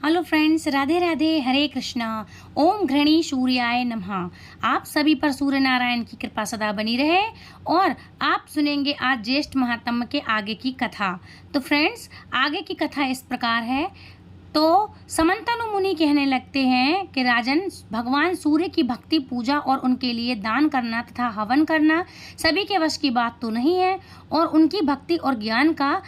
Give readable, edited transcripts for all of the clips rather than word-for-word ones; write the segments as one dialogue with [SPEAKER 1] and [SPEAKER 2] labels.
[SPEAKER 1] Hello friends, Radhe Radhe, हरे कृष्णा। ओम घृणी सूर्याय नमः। आप सभी पर सूर्य नारायण की कृपा सदा बनी रहे। और आप सुनेंगे आज ज्येष्ठ महात्म के आगे की कथा। तो फ्रेंड्स, आगे की कथा इस प्रकार है। तो समंतनु मुनि कहने लगते हैं कि राजन, भगवान सूर्य की भक्ति, पूजा और उनके लिए दान करना तथा हवन करना सभी के वश की बात तो नहीं है, और उनकी भक्ति और ज्ञान का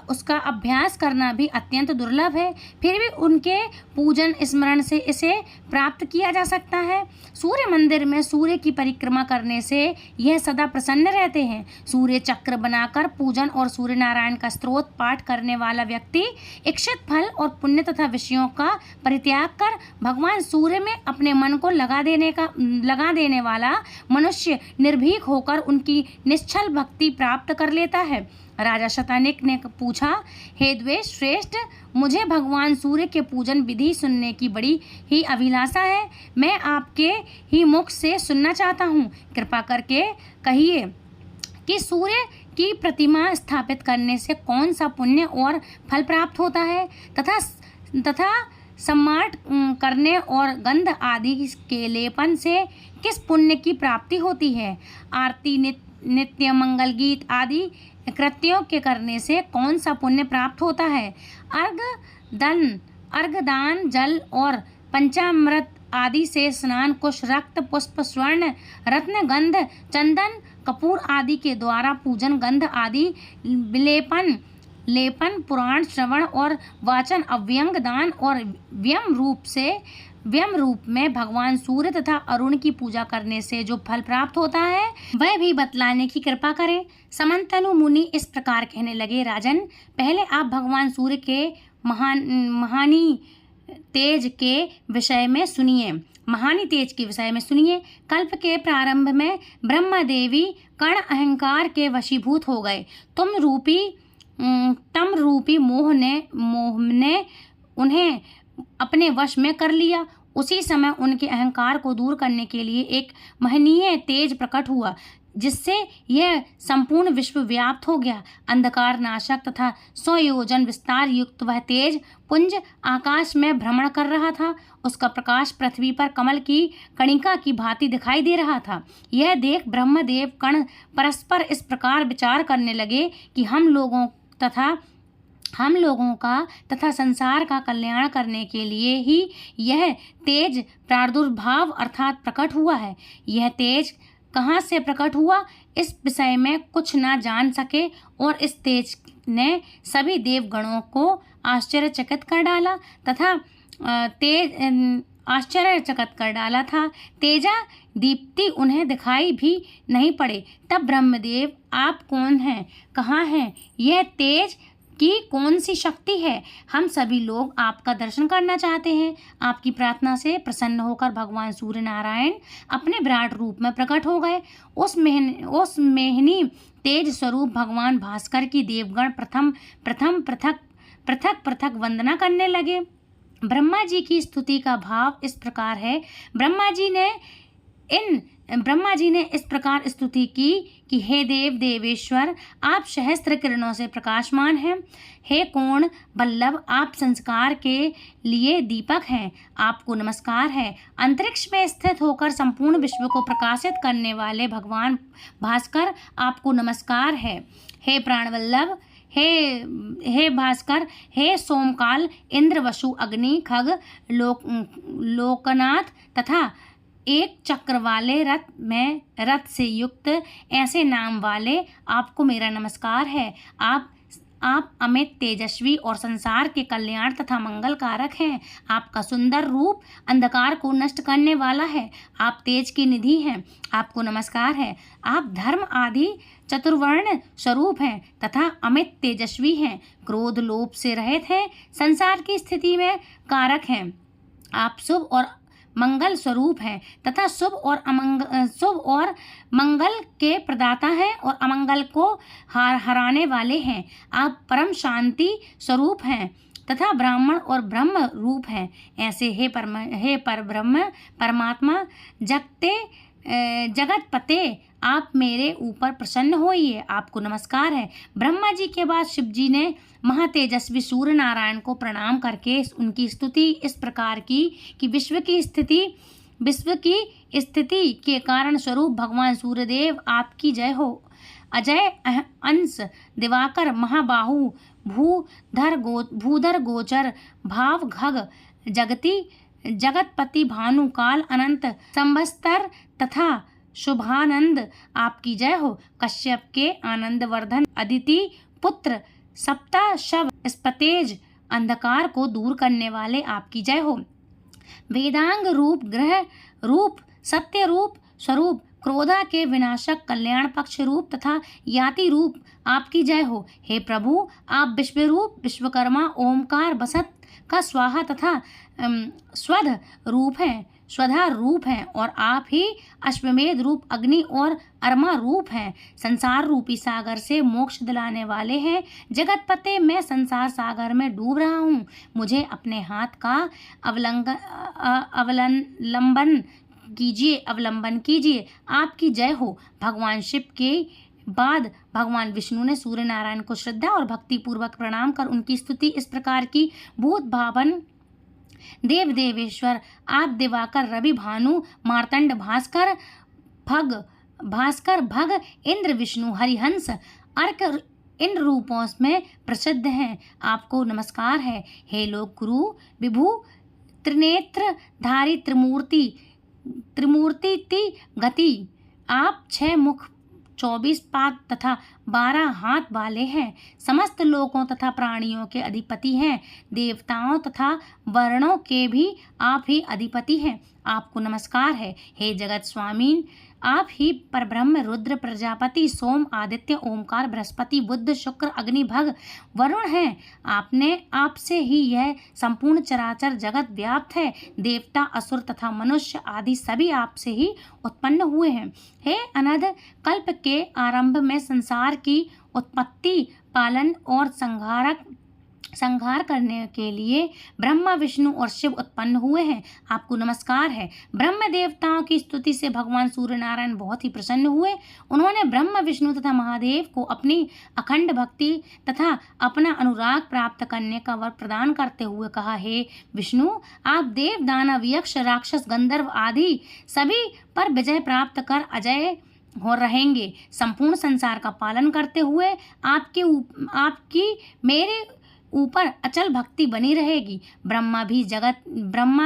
[SPEAKER 1] उसका अभ्यास करना भी अत्यंत दुर्लभ है। फिर भी उनके पूजन स्मरण से इसे प्राप्त किया जा सकता है। सूर्य मंदिर में सूर्य की परिक्रमा करने से यह सदा प्रसन्न रहते हैं। सूर्य चक्र बनाकर पूजन और सूर्य नारायण का स्तोत्र पाठ करने वाला व्यक्ति इच्छित फल और पुण्य तथा विषयों का परित्याग कर भगवान सूर्य में अपने मन को लगा देने वाला मनुष्य निर्भीक होकर उनकी निश्चल भक्ति प्राप्त कर लेता है। राजा शतानिक ने पूछा, हे द्वेष श्रेष्ठ, मुझे भगवान सूर्य के पूजन विधि सुनने की बड़ी ही अभिलाषा है। मैं आपके ही मुख से सुनना चाहता हूँ। कृपा करके कहिए कि सूर्य की प्रतिमा स्थापित करने से कौन सा पुण्य और फल प्राप्त होता है, तथा सम्राट करने और गंध आदि के लेपन से किस पुण्य की प्राप्ति होती है। आरती, नित्य मंगल गीत आदि कृत्यों के करने से कौन सा पुण्य प्राप्त होता है। अर्घदान, जल और पंचामृत आदि से स्नान, कुश, रक्त, पुष्प, स्वर्ण, रत्न, गंध, चंदन, कपूर आदि के द्वारा पूजन, गंध आदि लेपन, पुराण श्रवण और वाचन, अव्यंग दान और व्यम रूप में भगवान सूर्य तथा अरुण की पूजा करने से जो फल प्राप्त होता है वह भी बतलाने की कृपा करें। समंतनु मुनि इस प्रकार कहने लगे, राजन, पहले आप भगवान सूर्य के महानी तेज के विषय में सुनिए। कल्प के प्रारंभ में ब्रह्मा देवी कण अहंकार के वशीभूत हो गए। तम रूपी मोह ने उन्हें अपने वश में कर लिया। उसी समय उनके अहंकार को दूर करने के लिए एक महनीय तेज प्रकट हुआ, जिससे यह संपूर्ण विश्व व्याप्त हो गया। अंधकार नाशक तथा 100 योजन विस्तार युक्त वह तेज पुंज आकाश में भ्रमण कर रहा था। उसका प्रकाश पृथ्वी पर कमल की कणिका की भांति दिखाई दे रहा था। यह देख ब्रह्मदेव कण परस्पर इस प्रकार विचार करने लगे कि हम लोगों का तथा संसार का कल्याण करने के लिए ही यह तेज प्रादुर्भाव अर्थात प्रकट हुआ है। यह तेज कहाँ से प्रकट हुआ, इस विषय में कुछ न जान सके, और इस तेज ने सभी देवगणों को आश्चर्यचकित कर डाला था। तेजा दीप्ति उन्हें दिखाई भी नहीं पड़े। तब ब्रह्मदेव, आप कौन हैं, कहाँ हैं, यह तेज की कौन सी शक्ति है? हम सभी लोग आपका दर्शन करना चाहते हैं। आपकी प्रार्थना से प्रसन्न होकर भगवान सूर्य नारायण अपने विराट रूप में प्रकट हो गए। उस मेहनी तेज स्वरूप भगवान भास्कर की देवगण पृथक वंदना करने लगे। ब्रह्मा जी की स्तुति का भाव इस प्रकार है। ब्रह्मा जी ने इस प्रकार स्तुति की कि हे देवेश्वर, आप सहस्त्र किरणों से प्रकाशमान हैं। हे कोण बल्लभ, आप संस्कार के लिए दीपक हैं। आपको नमस्कार है। अंतरिक्ष में स्थित होकर संपूर्ण विश्व को प्रकाशित करने वाले भगवान भास्कर, आपको नमस्कार है। हे प्राणवल्लभ, हे भास्कर, हे सोमकाल, इंद्र, वसु, अग्नि, खग, लोकनाथ तथा एक चक्र वाले रथ से युक्त ऐसे नाम वाले, आपको मेरा नमस्कार है। आप अमित तेजस्वी और संसार के कल्याण तथा मंगल कारक हैं। आपका सुंदर रूप अंधकार को नष्ट करने वाला है। आप तेज की निधि हैं। आपको नमस्कार है। आप धर्म आदि चतुर्वर्ण स्वरूप हैं तथा अमित तेजस्वी हैं। क्रोध लोभ से रहित हैं। संसार की स्थिति में कारक हैं। आप शुभ और मंगल स्वरूप है तथा शुभ और मंगल के प्रदाता है और अमंगल को हराने वाले हैं। आप परम शांति स्वरूप हैं तथा ब्राह्मण और ब्रह्म रूप हैं। ऐसे हे परब्रह्म परमात्मा, जगते जगत पते आप मेरे ऊपर प्रसन्न होइए, आपको नमस्कार है। ब्रह्मा जी के बाद शिव जी ने महातेजस्वी सूर्य नारायण को प्रणाम करके उनकी स्तुति इस प्रकार की कि विश्व की स्थिति के कारण स्वरूप भगवान सूर्यदेव आपकी जय हो। अजय अंश दिवाकर महाबाहु भूधर गोचर भाव घग जगतपति भानु काल अनंत संवत्सर तथा शुभानंद आपकी जय हो। कश्यप के आनंद वर्धन अदिति पुत्र सप्ता शव स्पतेज अंधकार को दूर करने वाले आपकी जय हो। वेदांग रूप ग्रह रूप सत्य रूप स्वरूप क्रोधा के विनाशक कल्याण पक्ष रूप तथा याति रूप आपकी जय हो। हे प्रभु, आप विश्वरूप विश्वकर्मा ओमकार बसत का स्वाहा तथा स्वधा रूप हैं और आप ही अश्वमेध रूप अग्नि और अरमा रूप हैं। संसार रूपी सागर से मोक्ष दिलाने वाले हैं। जगतपते, मैं संसार सागर में डूब रहा हूँ, मुझे अपने हाथ का अवलंबन कीजिए, आपकी जय हो। भगवान शिव के बाद भगवान विष्णु ने सूर्य नारायण को श्रद्धा और भक्ति पूर्वक प्रणाम कर उनकी स्तुति इस प्रकार की। भूत भावन देव देवेश्वर आप दिवाकर रवि भानु मार्तंड भास्कर भग इंद्र विष्णु हरिहंस अर्क इन रूपों में प्रसिद्ध हैं, आपको नमस्कार है। हे लोक गुरु विभु त्रिनेत्र धारी त्रिमूर्ति गति, आप 6 मुख 24 पाद तथा 12 हाथ वाले हैं। समस्त लोकों तथा प्राणियों के अधिपति हैं। देवताओं तथा वर्णों के भी आप ही अधिपति हैं, आपको नमस्कार है। हे जगत स्वामी, आप ही परब्रह्म रुद्र प्रजापति सोम आदित्य ओमकार बृहस्पति बुध शुक्र अग्नि भग वरुण हैं। आपसे ही यह संपूर्ण चराचर जगत व्याप्त है। देवता असुर तथा मनुष्य आदि सभी आपसे ही उत्पन्न हुए हैं। हे अनंत कल्प के आरंभ में संसार की उत्पत्ति पालन और संहार करने के लिए ब्रह्मा विष्णु और शिव उत्पन्न हुए हैं, आपको नमस्कार है। ब्रह्म देवताओं की स्तुति से भगवान सूर्य नारायण बहुत ही प्रसन्न हुए। उन्होंने ब्रह्मा विष्णु तथा महादेव को अपनी अखंड भक्ति तथा अपना अनुराग प्राप्त करने का वर प्रदान करते हुए कहा, हे विष्णु, आप देव दानव यक्ष राक्षस गंधर्व आदि सभी पर विजय प्राप्त कर अजय हो रहेंगे। संपूर्ण संसार का पालन करते हुए आपकी मेरे ऊपर अचल भक्ति बनी रहेगी। ब्रह्मा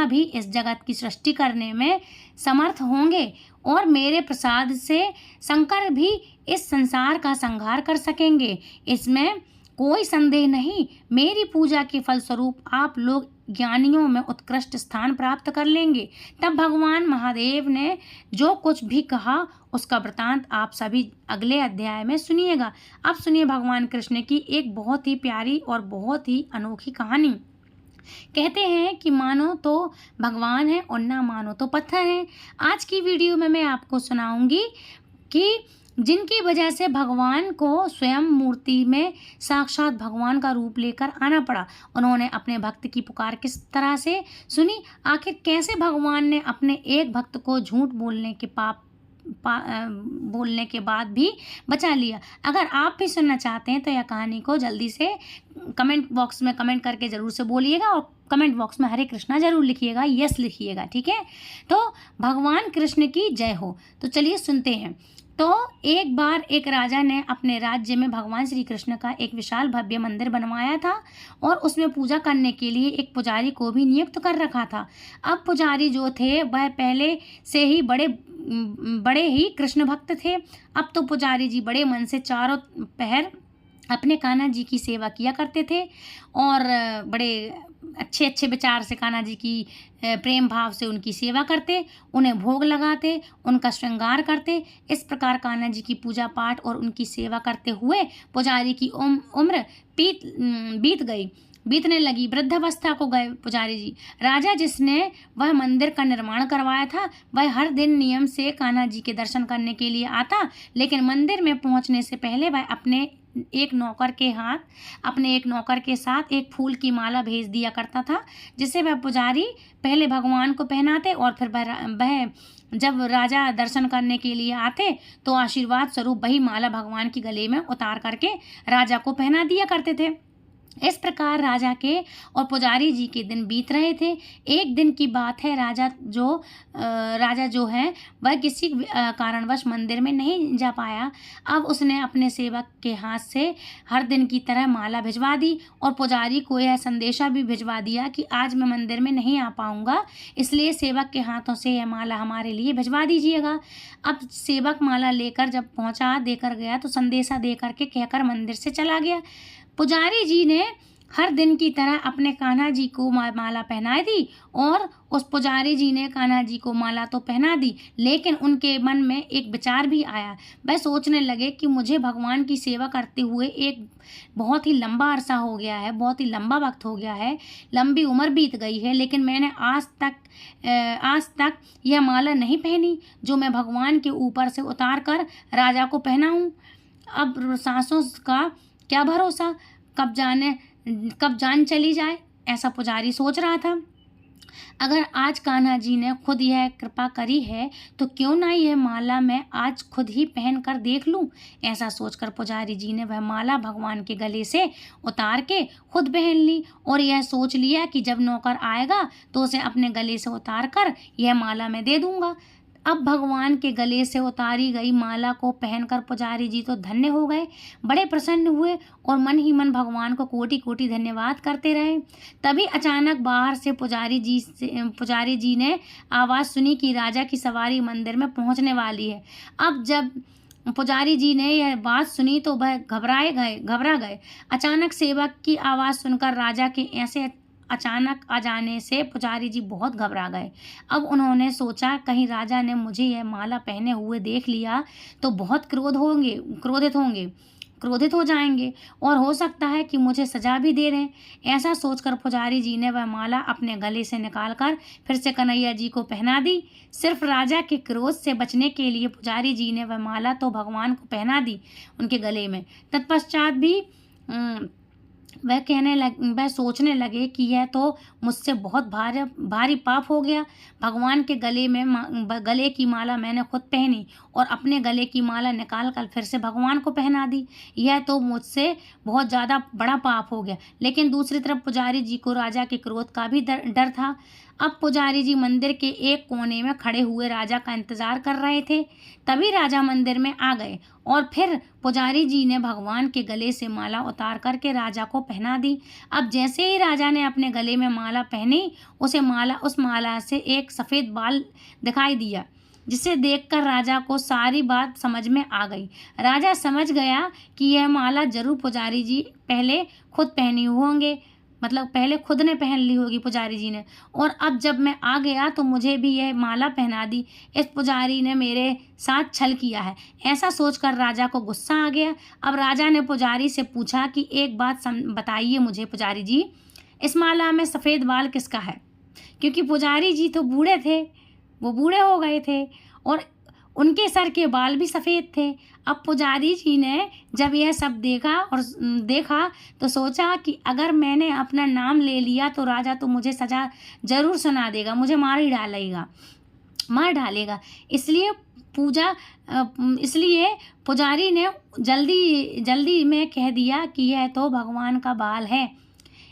[SPEAKER 1] भी इस जगत की सृष्टि करने में समर्थ होंगे और मेरे प्रसाद से शंकर भी इस संसार का संहार कर सकेंगे, इसमें कोई संदेह नहीं। मेरी पूजा के फलस्वरूप आप लोग ज्ञानियों में उत्कृष्ट स्थान प्राप्त कर लेंगे। तब भगवान महादेव ने जो कुछ भी कहा उसका वृतांत आप सभी अगले अध्याय में सुनिएगा। अब सुनिए भगवान कृष्ण की एक बहुत ही प्यारी और बहुत ही अनोखी कहानी। कहते हैं कि मानो तो भगवान है और ना मानो तो पत्थर है। आज की वीडियो में मैं आपको सुनाऊंगी कि जिनकी वजह से भगवान को स्वयं मूर्ति में साक्षात भगवान का रूप लेकर आना पड़ा, उन्होंने अपने भक्त की पुकार किस तरह से सुनी, आखिर कैसे भगवान ने अपने एक भक्त को झूठ बोलने के बाद भी बचा लिया। अगर आप भी सुनना चाहते हैं तो यह कहानी को जल्दी से कमेंट बॉक्स में कमेंट करके ज़रूर से बोलिएगा और कमेंट बॉक्स में हरे कृष्णा ज़रूर लिखिएगा, यस लिखिएगा, ठीक है। तो भगवान कृष्ण की जय हो। तो चलिए सुनते हैं। तो एक बार एक राजा ने अपने राज्य में भगवान श्री कृष्ण का एक विशाल भव्य मंदिर बनवाया था और उसमें पूजा करने के लिए एक पुजारी को भी नियुक्त कर रखा था। अब पुजारी जो थे वह पहले से ही बड़े ही कृष्ण भक्त थे। अब तो पुजारी जी बड़े मन से चारों पहर अपने कान्हा जी की सेवा किया करते थे और बड़े अच्छे विचार से कान्हा जी की प्रेम भाव से उनकी सेवा करते, उन्हें भोग लगाते, उनका श्रृंगार करते। इस प्रकार कान्हा जी की पूजा पाठ और उनकी सेवा करते हुए पुजारी की उम्र बीतने लगी। वृद्धावस्था को गए पुजारी जी। राजा जिसने वह मंदिर का निर्माण करवाया था वह हर दिन नियम से कान्हा जी के दर्शन करने के लिए आता, लेकिन मंदिर में पहुंचने से पहले वह अपने एक नौकर के हाथ अपने एक नौकर के साथ एक फूल की माला भेज दिया करता था, जिसे वह पुजारी पहले भगवान को पहनाते और फिर वह जब राजा दर्शन करने के लिए आते तो आशीर्वाद स्वरूप वही माला भगवान की गले में उतार करके राजा को पहना दिया करते थे। इस प्रकार राजा के और पुजारी जी के दिन बीत रहे थे। एक दिन की बात है, राजा जो है वह किसी कारणवश मंदिर में नहीं जा पाया। अब उसने अपने सेवक के हाथ से हर दिन की तरह माला भिजवा दी और पुजारी को यह संदेशा भी भिजवा दिया कि आज मैं मंदिर में नहीं आ पाऊंगा, इसलिए सेवक के हाथों से यह माला हमारे लिए भिजवा दीजिएगा। अब सेवक माला लेकर जब पहुंचा देकर गया तो संदेशा दे करके कहकर मंदिर से चला गया। पुजारी जी ने हर दिन की तरह अपने कान्हा जी को माला पहना दी और उस पुजारी जी ने कान्हा जी को माला तो पहना दी, लेकिन उनके मन में एक विचार भी आया। वह सोचने लगे कि मुझे भगवान की सेवा करते हुए एक बहुत ही लंबा अरसा हो गया है, बहुत ही लंबा वक्त हो गया है, लंबी उम्र बीत गई है, लेकिन मैंने आज तक यह माला नहीं पहनी जो मैं भगवान के ऊपर से उतार कर राजा को पहनाऊं। अब सांसों का क्या भरोसा, कब जान चली जाए, ऐसा पुजारी सोच रहा था। अगर आज कान्हा जी ने खुद यह कृपा करी है तो क्यों ना यह माला मैं आज खुद ही पहन कर देख लूं। ऐसा सोचकर पुजारी जी ने वह माला भगवान के गले से उतार के खुद पहन ली और यह सोच लिया कि जब नौकर आएगा तो उसे अपने गले से उतार कर यह माला मैं दे दूंगा। अब भगवान के गले से उतारी गई माला को पहनकर पुजारी जी तो धन्य हो गए, बड़े प्रसन्न हुए और मन ही मन भगवान को कोटि कोटि धन्यवाद करते रहे। तभी अचानक बाहर से पुजारी जी ने आवाज़ सुनी कि राजा की सवारी मंदिर में पहुंचने वाली है। अब जब पुजारी जी ने यह बात सुनी तो वह घबरा गए। अचानक सेवक की आवाज़ सुनकर राजा के ऐसे अचानक आ जाने से पुजारी जी बहुत घबरा गए। अब उन्होंने सोचा कहीं राजा ने मुझे यह माला पहने हुए देख लिया तो बहुत क्रोधित हो जाएंगे और हो सकता है कि मुझे सजा भी दे दें। ऐसा सोचकर पुजारी जी ने वह माला अपने गले से निकालकर फिर से कन्हैया जी को पहना दी। सिर्फ राजा के क्रोध से बचने के लिए पुजारी जी ने वह माला तो भगवान को पहना दी उनके गले में। तत्पश्चात भी वह सोचने लगे कि यह तो मुझसे बहुत भारी पाप हो गया। भगवान के गले की माला मैंने खुद पहनी और अपने गले की माला निकाल कर फिर से भगवान को पहना दी, यह तो मुझसे बहुत ज़्यादा बड़ा पाप हो गया। लेकिन दूसरी तरफ पुजारी जी को राजा के क्रोध का भी डर था। अब पुजारी जी मंदिर के एक कोने में खड़े हुए राजा का इंतजार कर रहे थे। तभी राजा मंदिर में आ गए और फिर पुजारी जी ने भगवान के गले से माला उतार करके राजा को पहना दी। अब जैसे ही राजा ने अपने गले में माला पहनी उस माला से एक सफ़ेद बाल दिखाई दिया, जिसे देखकर राजा को सारी बात समझ में आ गई। राजा समझ गया कि यह माला जरूर पुजारी जी पहले खुद पहनी होंगे, मतलब पहले खुद ने पहन ली होगी पुजारी जी ने, और अब जब मैं आ गया तो मुझे भी यह माला पहना दी। इस पुजारी ने मेरे साथ छल किया है। ऐसा सोचकर राजा को गुस्सा आ गया। अब राजा ने पुजारी से पूछा कि एक बात बताइए मुझे पुजारी जी, इस माला में सफ़ेद बाल किसका है? क्योंकि पुजारी जी तो बूढ़े थे, वो बूढ़े हो गए थे और उनके सर के बाल भी सफ़ेद थे। अब पुजारी जी ने जब यह सब देखा तो सोचा कि अगर मैंने अपना नाम ले लिया तो राजा तो मुझे सज़ा ज़रूर सुना देगा, मुझे मार डालेगा। इसलिए पुजारी ने जल्दी में कह दिया कि यह तो भगवान का बाल है।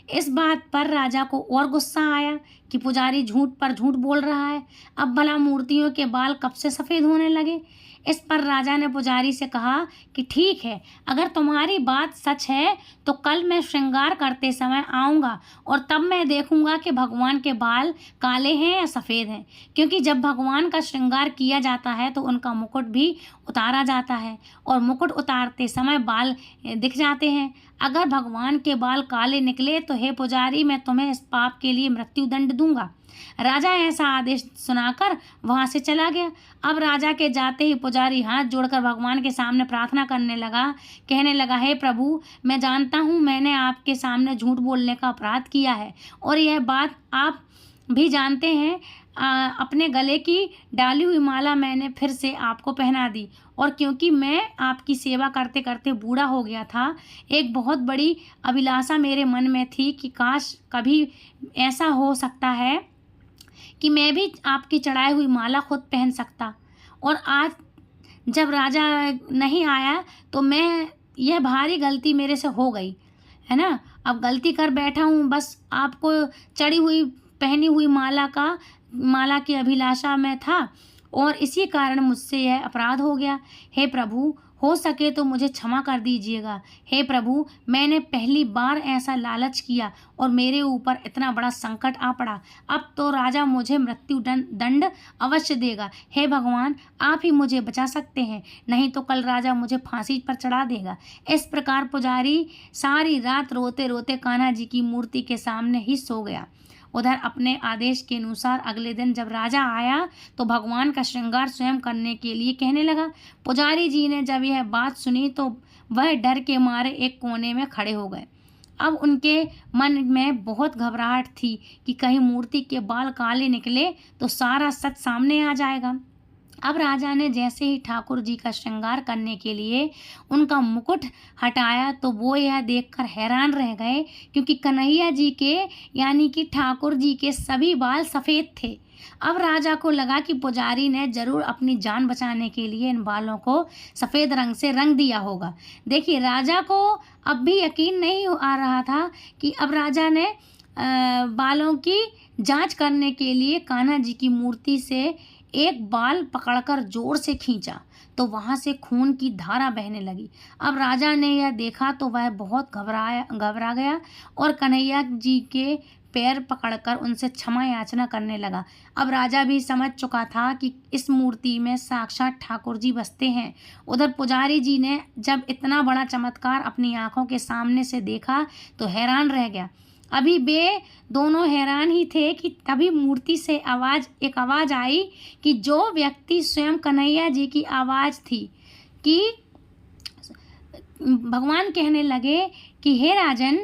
[SPEAKER 1] इस बात पर राजा को और गुस्सा आया कि पुजारी झूठ पर झूठ बोल रहा है। अब भला मूर्तियों के बाल कब से सफ़ेद होने लगे? इस पर राजा ने पुजारी से कहा कि ठीक है, अगर तुम्हारी बात सच है तो कल मैं श्रृंगार करते समय आऊँगा और तब मैं देखूँगा कि भगवान के बाल काले हैं या सफ़ेद हैं। क्योंकि जब भगवान का श्रृंगार किया जाता है तो उनका मुकुट भी उतारा जाता है और मुकुट उतारते समय बाल दिख जाते हैं। अगर भगवान के बाल काले निकले तो हे पुजारी, मैं तुम्हें इस पाप के लिए मृत्यु दंड दूंगा। राजा ऐसा आदेश सुनाकर वहां से चला गया। अब राजा के जाते ही पुजारी हाथ जोड़कर भगवान के सामने प्रार्थना करने लगा, कहने लगा, हे प्रभु, मैं जानता हूँ मैंने आपके सामने झूठ बोलने का अपराध किया है और यह बात आप भी जानते हैं। अपने गले की डाली हुई माला मैंने फिर से आपको पहना दी, और क्योंकि मैं आपकी सेवा करते करते बूढ़ा हो गया था, एक बहुत बड़ी अभिलाषा मेरे मन में थी कि काश कभी ऐसा हो सकता है कि मैं भी आपकी चढ़ाई हुई माला खुद पहन सकता। और आज जब राजा नहीं आया तो मैं यह भारी गलती मेरे से हो गई, है ना। अब गलती कर बैठा हूँ, बस आपको चढ़ी हुई पहनी हुई माला की अभिलाषा में था, और इसी कारण मुझसे यह अपराध हो गया। हे प्रभु, हो सके तो मुझे क्षमा कर दीजिएगा। हे प्रभु, मैंने पहली बार ऐसा लालच किया और मेरे ऊपर इतना बड़ा संकट आ पड़ा। अब तो राजा मुझे मृत्यु दंड अवश्य देगा। हे भगवान, आप ही मुझे बचा सकते हैं, नहीं तो कल राजा मुझे फांसी पर चढ़ा देगा। इस प्रकार पुजारी सारी रात रोते रोते कान्हा जी की मूर्ति के सामने ही सो गया। उधर अपने आदेश के अनुसार अगले दिन जब राजा आया तो भगवान का श्रृंगार स्वयं करने के लिए कहने लगा। पुजारी जी ने जब यह बात सुनी तो वह डर के मारे एक कोने में खड़े हो गए। अब उनके मन में बहुत घबराहट थी कि कहीं मूर्ति के बाल काले निकले तो सारा सच सामने आ जाएगा। अब राजा ने जैसे ही ठाकुर जी का श्रृंगार करने के लिए उनका मुकुट हटाया तो वो यह देखकर हैरान रह गए, क्योंकि कन्हैया जी के यानी कि ठाकुर जी के सभी बाल सफ़ेद थे। अब राजा को लगा कि पुजारी ने जरूर अपनी जान बचाने के लिए इन बालों को सफ़ेद रंग से रंग दिया होगा। देखिए, राजा को अब भी यकीन नहीं आ रहा था कि अब राजा ने बालों की जांच करने के लिए कान्हा जी की मूर्ति से एक बाल पकड़कर जोर से खींचा तो वहां से खून की धारा बहने लगी। अब राजा ने यह देखा तो वह बहुत घबरा गया और कन्हैया जी के पैर पकड़कर उनसे क्षमा याचना करने लगा। अब राजा भी समझ चुका था कि इस मूर्ति में साक्षात ठाकुर जी बसते हैं। उधर पुजारी जी ने जब इतना बड़ा चमत्कार अपनी आंखों के सामने से देखा तो हैरान रह गया। अभी वे दोनों हैरान ही थे कि तभी मूर्ति से एक आवाज़ आई कि जो व्यक्ति स्वयं कन्हैया जी की आवाज़ थी, कि भगवान कहने लगे कि हे राजन,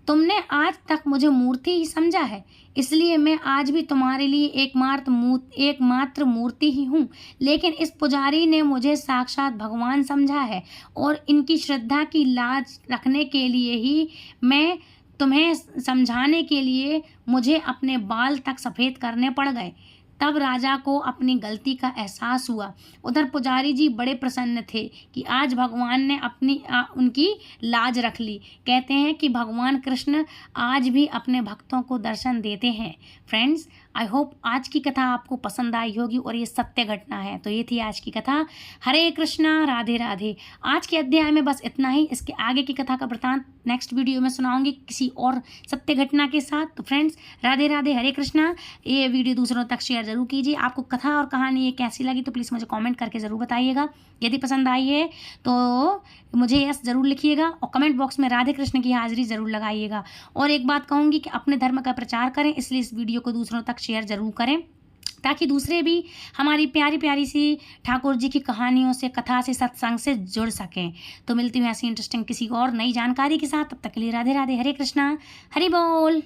[SPEAKER 1] तुमने आज तक मुझे मूर्ति ही समझा है, इसलिए मैं आज भी तुम्हारे लिए एकमात्र मूर्ति ही हूँ। लेकिन इस पुजारी ने मुझे साक्षात भगवान समझा है, और इनकी श्रद्धा की लाज रखने के लिए ही मैं तुम्हें समझाने के लिए मुझे अपने बाल तक सफ़ेद करने पड़ गए। तब राजा को अपनी गलती का एहसास हुआ। उधर पुजारी जी बड़े प्रसन्न थे कि आज भगवान ने उनकी लाज रख ली। कहते हैं कि भगवान कृष्ण आज भी अपने भक्तों को दर्शन देते हैं। फ्रेंड्स, आई होप आज की कथा आपको पसंद आई होगी और ये सत्य घटना है। तो ये थी आज की कथा। हरे कृष्णा, राधे राधे। आज के अध्याय में बस इतना ही। इसके आगे की कथा का वृतांत नेक्स्ट वीडियो में सुनाऊंगी किसी और सत्य घटना के साथ। तो फ्रेंड्स, राधे राधे, हरे कृष्णा। ये वीडियो दूसरों तक शेयर जरूर कीजिए। आपको कथा और कहानी ये कैसी लगी तो प्लीज़ मुझे कमेंट करके ज़रूर बताइएगा। यदि पसंद आई है तो मुझे यस ज़रूर लिखिएगा और कमेंट बॉक्स में राधे कृष्ण की हाजिरी ज़रूर लगाइएगा। और एक बात कहूँगी कि अपने धर्म का प्रचार करें, इसलिए इस वीडियो को दूसरों तक शेयर ज़रूर करें ताकि दूसरे भी हमारी प्यारी प्यारी सी ठाकुर जी की कहानियों से, कथा से, सत्संग से जुड़ सकें। तो मिलती हूँ ऐसी इंटरेस्टिंग किसी और नई जानकारी के साथ। तब तक के लिए राधे राधे, हरे कृष्णा, हरि बोल।